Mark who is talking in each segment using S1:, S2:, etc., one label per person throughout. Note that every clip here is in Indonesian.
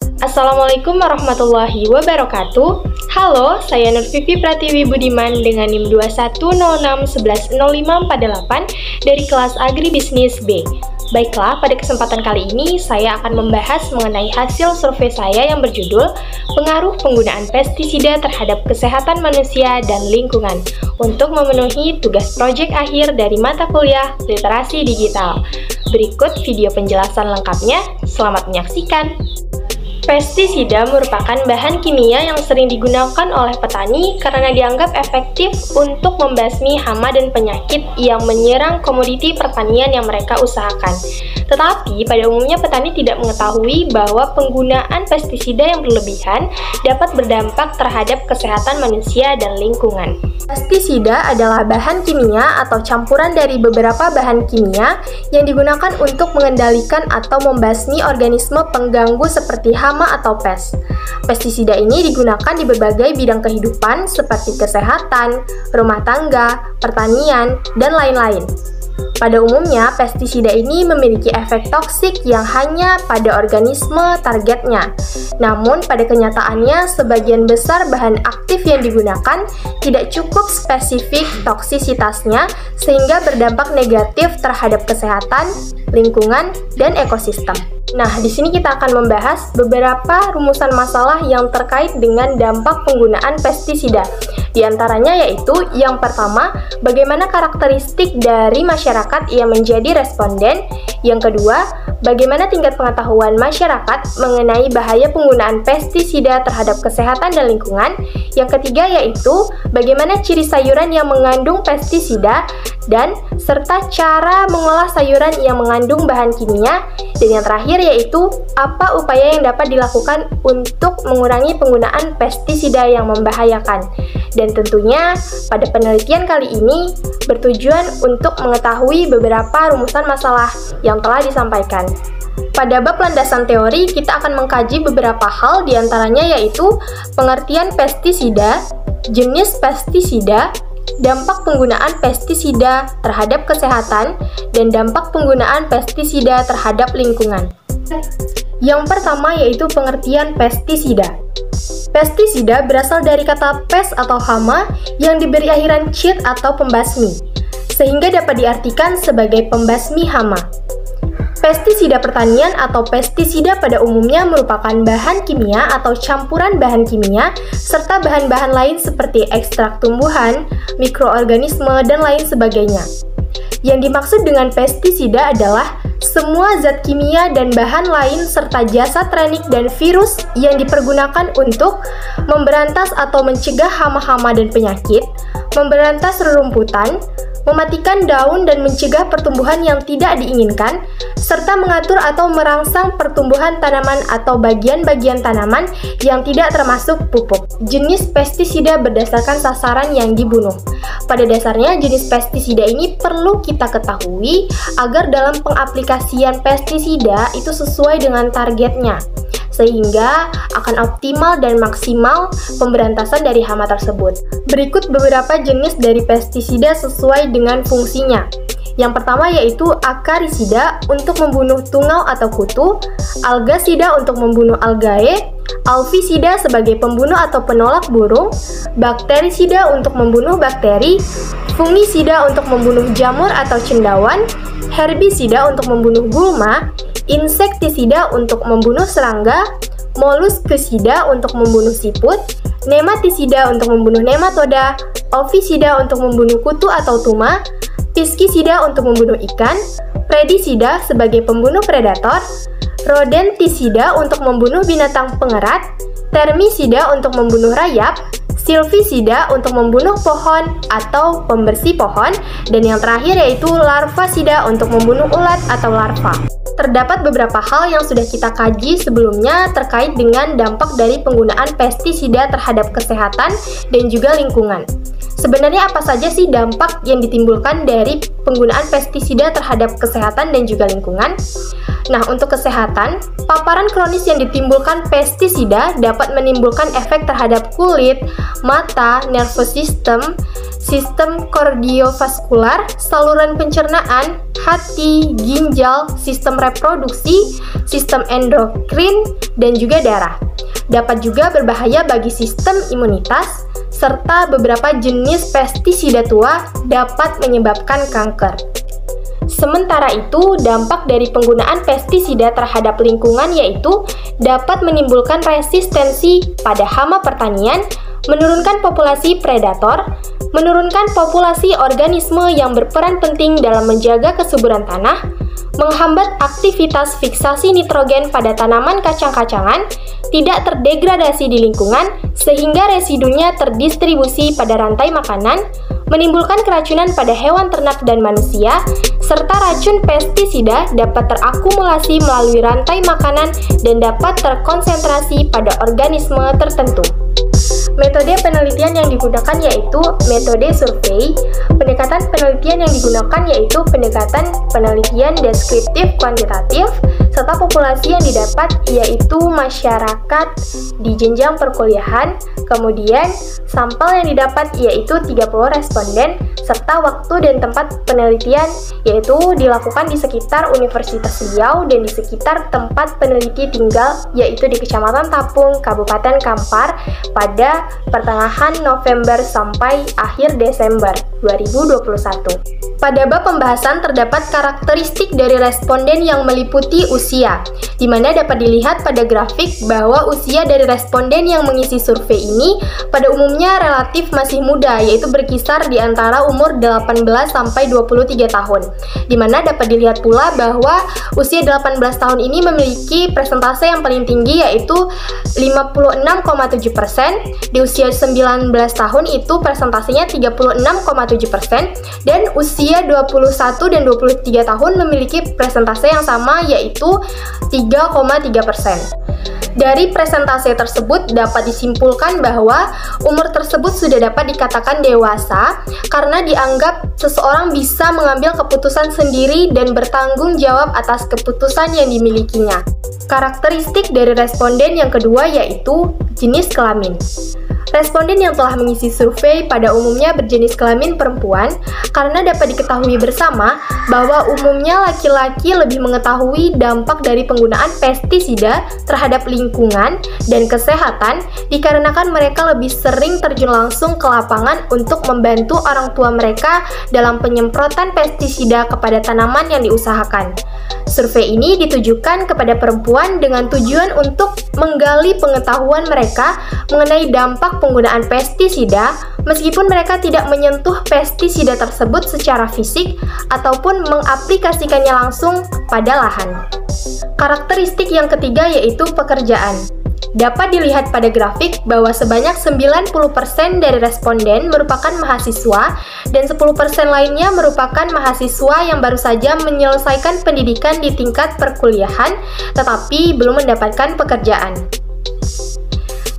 S1: Assalamualaikum warahmatullahi wabarakatuh. Halo, saya Nur Vivi Pratiwi Budiman dengan NIM 2106110548 dari kelas Agribisnis B. Baiklah, pada kesempatan kali ini saya akan membahas mengenai hasil survei saya yang berjudul Pengaruh Penggunaan Pestisida Terhadap Kesehatan Manusia dan Lingkungan untuk memenuhi tugas proyek akhir dari mata kuliah Literasi Digital. Berikut video penjelasan lengkapnya, selamat menyaksikan. Pestisida merupakan bahan kimia yang sering digunakan oleh petani karena dianggap efektif untuk membasmi hama dan penyakit yang menyerang komoditi pertanian yang mereka usahakan. Tetapi pada umumnya petani tidak mengetahui bahwa penggunaan pestisida yang berlebihan dapat berdampak terhadap kesehatan manusia dan lingkungan. Pestisida adalah bahan kimia atau campuran dari beberapa bahan kimia yang digunakan untuk mengendalikan atau membasmi organisme pengganggu seperti hama atau pes. Pestisida ini digunakan di berbagai bidang kehidupan seperti kesehatan, rumah tangga, pertanian, dan lain-lain. Pada umumnya, pestisida ini memiliki efek toksik yang hanya pada organisme targetnya. Namun, pada kenyataannya, sebagian besar bahan aktif yang digunakan tidak cukup spesifik toksisitasnya sehingga berdampak negatif terhadap kesehatan, lingkungan, dan ekosistem. Nah, di sini kita akan membahas beberapa rumusan masalah yang terkait dengan dampak penggunaan pestisida. Di antaranya yaitu yang pertama, bagaimana karakteristik dari masyarakat yang menjadi responden. Yang kedua, bagaimana tingkat pengetahuan masyarakat mengenai bahaya penggunaan pestisida terhadap kesehatan dan lingkungan. Yang ketiga yaitu bagaimana ciri sayuran yang mengandung pestisida dan serta cara mengolah sayuran yang mengandung bahan kimia. Dan yang terakhir yaitu apa upaya yang dapat dilakukan untuk mengurangi penggunaan pestisida yang membahayakan. Dan tentunya pada penelitian kali ini bertujuan untuk mengetahui beberapa rumusan masalah yang telah disampaikan. Pada bab landasan teori, kita akan mengkaji beberapa hal diantaranya yaitu pengertian pestisida, jenis pestisida, dampak penggunaan pestisida terhadap kesehatan, dan dampak penggunaan pestisida terhadap lingkungan. Yang pertama yaitu pengertian pestisida. Pestisida berasal dari kata pes atau hama yang diberi akhiran cid atau pembasmi, sehingga dapat diartikan sebagai pembasmi hama. Pestisida pertanian atau pestisida pada umumnya merupakan bahan kimia atau campuran bahan kimia serta bahan-bahan lain seperti ekstrak tumbuhan, mikroorganisme, dan lain sebagainya. Yang dimaksud dengan pestisida adalah semua zat kimia dan bahan lain serta jasad renik dan virus yang dipergunakan untuk memberantas atau mencegah hama-hama dan penyakit, memberantas rerumputan, mematikan daun dan mencegah pertumbuhan yang tidak diinginkan, serta mengatur atau merangsang pertumbuhan tanaman atau bagian-bagian tanaman yang tidak termasuk pupuk. Jenis pestisida berdasarkan sasaran yang dibunuh. Pada dasarnya, jenis pestisida ini perlu kita ketahui agar dalam pengaplikasian pestisida itu sesuai dengan targetnya, sehingga akan optimal dan maksimal pemberantasan dari hama tersebut. Berikut beberapa jenis dari pestisida sesuai dengan fungsinya. Yang pertama yaitu akarisida untuk membunuh tungau atau kutu, algasida untuk membunuh algae, alvisida sebagai pembunuh atau penolak burung, bakterisida untuk membunuh bakteri, fungisida untuk membunuh jamur atau cendawan, herbisida untuk membunuh gulma, insektisida untuk membunuh serangga, moluskesida untuk membunuh siput, nematisida untuk membunuh nematoda, ovisida untuk membunuh kutu atau tuma, piscisida untuk membunuh ikan, predisida sebagai pembunuh predator, rodentisida untuk membunuh binatang pengerat, termisida untuk membunuh rayap, silvisida untuk membunuh pohon atau pembersih pohon, dan yang terakhir yaitu larvasida untuk membunuh ulat atau larva. Terdapat beberapa hal yang sudah kita kaji sebelumnya terkait dengan dampak dari penggunaan pestisida terhadap kesehatan dan juga lingkungan. Sebenarnya apa saja sih dampak yang ditimbulkan dari penggunaan pestisida terhadap kesehatan dan juga lingkungan? Nah, untuk kesehatan, paparan kronis yang ditimbulkan pestisida dapat menimbulkan efek terhadap kulit, mata, nervous system, sistem kardiovaskular, saluran pencernaan, hati, ginjal, sistem reproduksi, sistem endokrin, dan juga darah. Dapat juga berbahaya bagi sistem imunitas, serta beberapa jenis pestisida tua dapat menyebabkan kanker. Sementara itu, dampak dari penggunaan pestisida terhadap lingkungan yaitu dapat menimbulkan resistensi pada hama pertanian, menurunkan populasi predator, menurunkan populasi organisme yang berperan penting dalam menjaga kesuburan tanah, menghambat aktivitas fiksasi nitrogen pada tanaman kacang-kacangan, tidak terdegradasi di lingkungan, sehingga residunya terdistribusi pada rantai makanan, menimbulkan keracunan pada hewan ternak dan manusia, serta racun pestisida dapat terakumulasi melalui rantai makanan dan dapat terkonsentrasi pada organisme tertentu. Metode penelitian yang digunakan yaitu metode survei. Pendekatan penelitian yang digunakan yaitu pendekatan penelitian deskriptif kuantitatif, serta populasi yang didapat yaitu masyarakat di jenjang perkuliahan. Kemudian sampel yang didapat yaitu 30 responden, serta waktu dan tempat penelitian yaitu dilakukan di sekitar Universitas Riau dan di sekitar tempat peneliti tinggal yaitu di Kecamatan Tapung, Kabupaten Kampar pada pertengahan November sampai akhir Desember 2021. Pada bab pembahasan terdapat karakteristik dari responden yang meliputi usia, di mana dapat dilihat pada grafik bahwa usia dari responden yang mengisi survei ini pada umumnya relatif masih muda, yaitu berkisar di antara umur 18 sampai 23 tahun. Di mana dapat dilihat pula bahwa usia 18 tahun ini memiliki persentase yang paling tinggi yaitu 56,7%, di usia 19 tahun itu persentasenya 36,7%, dan usia 21 dan 23 tahun memiliki persentase yang sama yaitu 3,3%. Dari presentase tersebut dapat disimpulkan bahwa umur tersebut sudah dapat dikatakan dewasa karena dianggap seseorang bisa mengambil keputusan sendiri dan bertanggung jawab atas keputusan yang dimilikinya. Karakteristik dari responden yang kedua yaitu jenis kelamin. Responden yang telah mengisi survei pada umumnya berjenis kelamin perempuan karena dapat diketahui bersama bahwa umumnya laki-laki lebih mengetahui dampak dari penggunaan pestisida terhadap lingkungan dan kesehatan dikarenakan mereka lebih sering terjun langsung ke lapangan untuk membantu orang tua mereka dalam penyemprotan pestisida kepada tanaman yang diusahakan. Survei ini ditujukan kepada perempuan dengan tujuan untuk menggali pengetahuan mereka mengenai dampak penggunaan pestisida meskipun mereka tidak menyentuh pestisida tersebut secara fisik ataupun mengaplikasikannya langsung pada lahan. Karakteristik yang ketiga yaitu pekerjaan. Dapat dilihat pada grafik bahwa sebanyak 90% dari responden merupakan mahasiswa dan 10% lainnya merupakan mahasiswa yang baru saja menyelesaikan pendidikan di tingkat perkuliahan tetapi belum mendapatkan pekerjaan.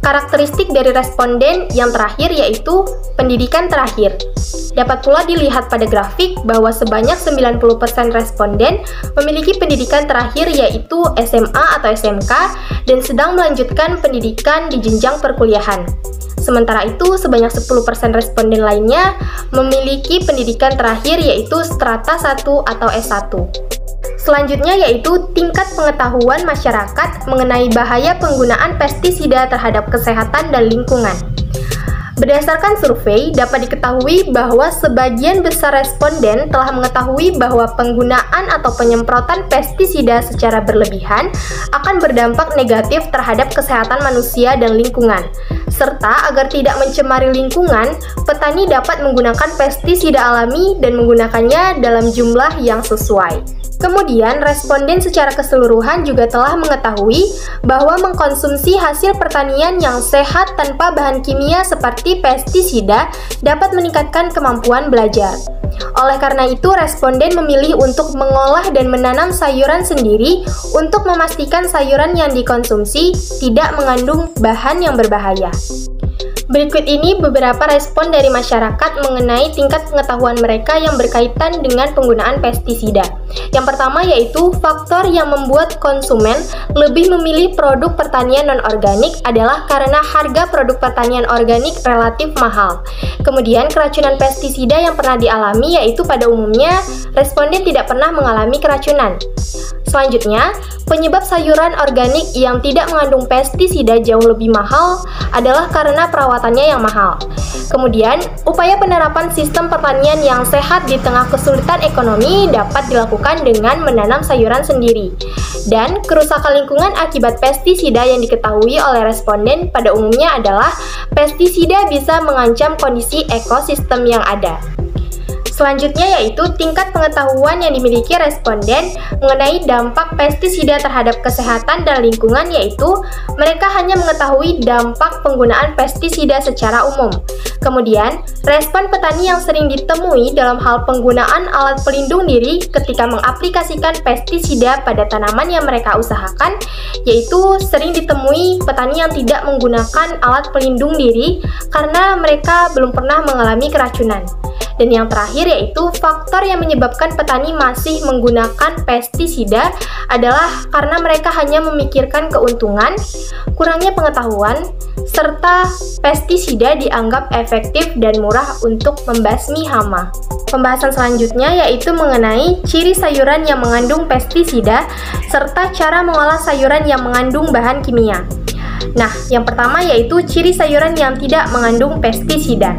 S1: Karakteristik dari responden yang terakhir yaitu pendidikan terakhir. Dapat pula dilihat pada grafik bahwa sebanyak 90% responden memiliki pendidikan terakhir yaitu SMA atau SMK dan sedang melanjutkan pendidikan di jenjang perkuliahan. Sementara itu, sebanyak 10% responden lainnya memiliki pendidikan terakhir yaitu strata 1 atau S1. Selanjutnya yaitu tingkat pengetahuan masyarakat mengenai bahaya penggunaan pestisida terhadap kesehatan dan lingkungan. Berdasarkan survei, dapat diketahui bahwa sebagian besar responden telah mengetahui bahwa penggunaan atau penyemprotan pestisida secara berlebihan akan berdampak negatif terhadap kesehatan manusia dan lingkungan. Serta agar tidak mencemari lingkungan, petani dapat menggunakan pestisida alami dan menggunakannya dalam jumlah yang sesuai. Kemudian, responden secara keseluruhan juga telah mengetahui bahwa mengkonsumsi hasil pertanian yang sehat tanpa bahan kimia seperti pestisida dapat meningkatkan kemampuan belajar. Oleh karena itu, responden memilih untuk mengolah dan menanam sayuran sendiri untuk memastikan sayuran yang dikonsumsi tidak mengandung bahan yang berbahaya. Berikut ini beberapa respon dari masyarakat mengenai tingkat pengetahuan mereka yang berkaitan dengan penggunaan pestisida. Yang pertama yaitu faktor yang membuat konsumen lebih memilih produk pertanian non-organik adalah karena harga produk pertanian organik relatif mahal. Kemudian keracunan pestisida yang pernah dialami yaitu pada umumnya responden tidak pernah mengalami keracunan. Selanjutnya, penyebab sayuran organik yang tidak mengandung pestisida jauh lebih mahal adalah karena perawatannya yang mahal. Kemudian, upaya penerapan sistem pertanian yang sehat di tengah kesulitan ekonomi dapat dilakukan dengan menanam sayuran sendiri. Dan kerusakan lingkungan akibat pestisida yang diketahui oleh responden pada umumnya adalah pestisida bisa mengancam kondisi ekosistem yang ada. Selanjutnya yaitu tingkat pengetahuan yang dimiliki responden mengenai dampak pestisida terhadap kesehatan dan lingkungan, yaitu mereka hanya mengetahui dampak penggunaan pestisida secara umum. Kemudian, respon petani yang sering ditemui dalam hal penggunaan alat pelindung diri ketika mengaplikasikan pestisida pada tanaman yang mereka usahakan, yaitu sering ditemui petani yang tidak menggunakan alat pelindung diri karena mereka belum pernah mengalami keracunan. Dan yang terakhir yaitu faktor yang menyebabkan petani masih menggunakan pestisida adalah karena mereka hanya memikirkan keuntungan, kurangnya pengetahuan, serta pestisida dianggap efektif dan murah untuk membasmi hama. Pembahasan selanjutnya yaitu mengenai ciri sayuran yang mengandung pestisida serta cara mengolah sayuran yang mengandung bahan kimia. Nah, yang pertama yaitu ciri sayuran yang tidak mengandung pestisida.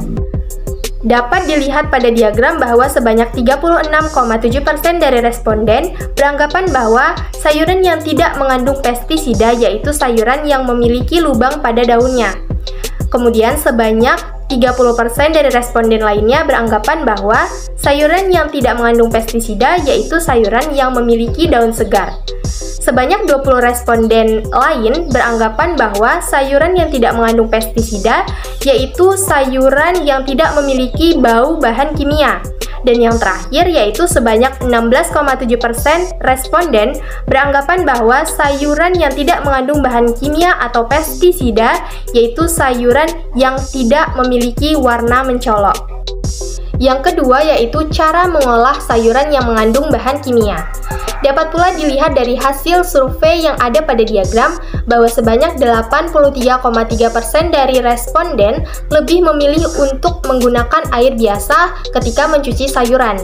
S1: Dapat dilihat pada diagram bahwa sebanyak 36,7% dari responden beranggapan bahwa sayuran yang tidak mengandung pestisida yaitu sayuran yang memiliki lubang pada daunnya. Kemudian sebanyak 30% dari responden lainnya beranggapan bahwa sayuran yang tidak mengandung pestisida yaitu sayuran yang memiliki daun segar. Sebanyak 20 responden lain beranggapan bahwa sayuran yang tidak mengandung pestisida yaitu sayuran yang tidak memiliki bau bahan kimia. Dan yang terakhir yaitu sebanyak 16,7% responden beranggapan bahwa sayuran yang tidak mengandung bahan kimia atau pestisida yaitu sayuran yang tidak memiliki warna mencolok. Yang kedua yaitu cara mengolah sayuran yang mengandung bahan kimia. Dapat pula dilihat dari hasil survei yang ada pada diagram bahwa sebanyak 83,3% dari responden lebih memilih untuk menggunakan air biasa ketika mencuci sayuran.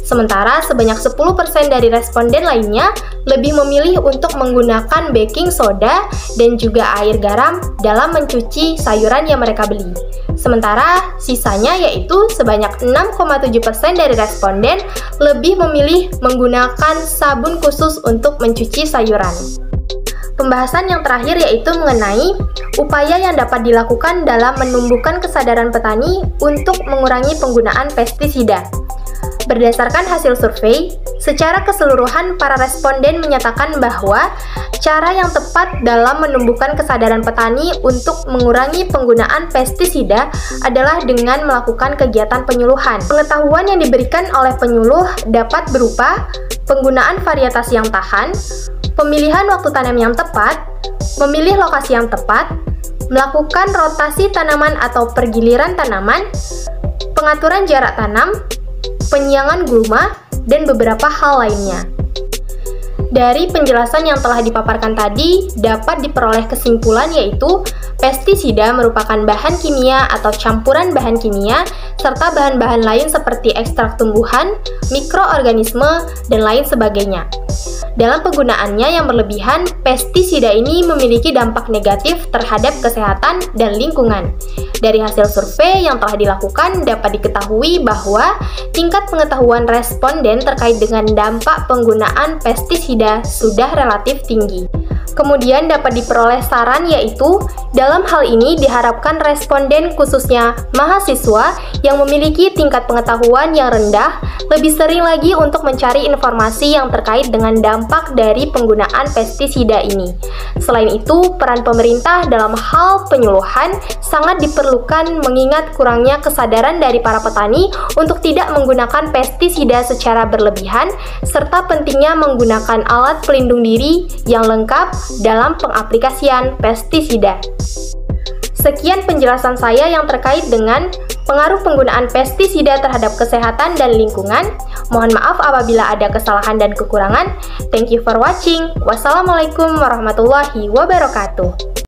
S1: Sementara sebanyak 10% dari responden lainnya lebih memilih untuk menggunakan baking soda dan juga air garam dalam mencuci sayuran yang mereka beli. Sementara sisanya yaitu sebanyak 6,7% dari responden lebih memilih menggunakan sabun khusus untuk mencuci sayuran. Pembahasan yang terakhir yaitu mengenai upaya yang dapat dilakukan dalam menumbuhkan kesadaran petani untuk mengurangi penggunaan pestisida. Berdasarkan hasil survei, secara keseluruhan para responden menyatakan bahwa cara yang tepat dalam menumbuhkan kesadaran petani untuk mengurangi penggunaan pestisida adalah dengan melakukan kegiatan penyuluhan. Pengetahuan yang diberikan oleh penyuluh dapat berupa penggunaan varietas yang tahan, pemilihan waktu tanam yang tepat, memilih lokasi yang tepat, melakukan rotasi tanaman atau pergiliran tanaman, pengaturan jarak tanam, penyiangan gulma, dan beberapa hal lainnya. Dari penjelasan yang telah dipaparkan tadi, dapat diperoleh kesimpulan yaitu pestisida merupakan bahan kimia atau campuran bahan kimia, serta bahan-bahan lain seperti ekstrak tumbuhan, mikroorganisme, dan lain sebagainya. Dalam penggunaannya yang berlebihan, pestisida ini memiliki dampak negatif terhadap kesehatan dan lingkungan. Dari hasil survei yang telah dilakukan, dapat diketahui bahwa tingkat pengetahuan responden terkait dengan dampak penggunaan pestisida sudah relatif tinggi. Kemudian dapat diperoleh saran yaitu, dalam hal ini diharapkan responden khususnya mahasiswa yang memiliki tingkat pengetahuan yang rendah lebih sering lagi untuk mencari informasi yang terkait dengan dampak dari penggunaan pestisida ini. Selain itu, peran pemerintah dalam hal penyuluhan sangat diperlukan mengingat kurangnya kesadaran dari para petani untuk tidak menggunakan pestisida secara berlebihan, serta pentingnya menggunakan alat pelindung diri yang lengkap dalam pengaplikasian pestisida. Sekian penjelasan saya yang terkait dengan pengaruh penggunaan pestisida terhadap kesehatan dan lingkungan. Mohon maaf apabila ada kesalahan dan kekurangan. Thank you for watching. Wassalamualaikum warahmatullahi wabarakatuh.